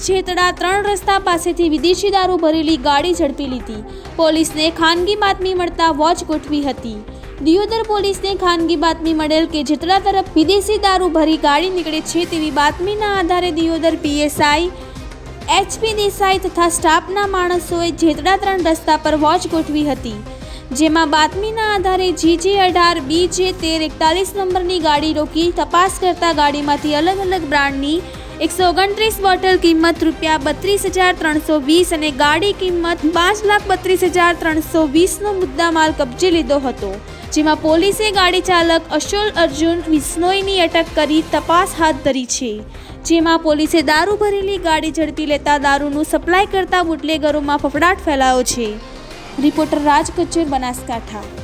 જેતડા 3 રસ્તા પાસેથી વિદેશી દારૂ ભરેલી ગાડી ઝડપી લીધી। પોલીસને ખાનગી બાતમી મળતા વોચ ગોઠવી હતી। દિયોદર પોલીસને ખાનગી બાતમી મળેલ કે જેતડા તરફ વિદેશી દારૂ ભરી ગાડી નીકળે છે તેવી બાતમીના આધારે દિયોદર પીએસઆઈ એચપી દેસાઈ તથા સ્ટાફના માણસોએ જેતડા 3 રસ્તા પર વોચ ગોઠવી હતી, જેમાં બાતમીના આધારે GJ18 BJ1341 નંબરની ગાડી રોકી તપાસ કરતા ગાડીમાંથી અલગ અલગ બ્રાન્ડની 129 બોટલ કિંમત ₹32,320 અને ગાડી કિંમત ₹5,32,320 નો મુદ્દામાલ કબજે લીધો હતો, જેમાં પોલીસે ગાડી ચાલક અશોલ અર્જુન વિશ્નોઈની અટક કરી તપાસ હાથ ધરી છે, જેમાં પોલીસે દારૂ ભરેલી ગાડી ઝડપી લેતા દારૂનું સપ્લાય કરતા બુટલેગરોમાં ફફડાટ ફેલાયો છે। રિપોર્ટર રાજ કચ્છર, બનાસકાંઠા।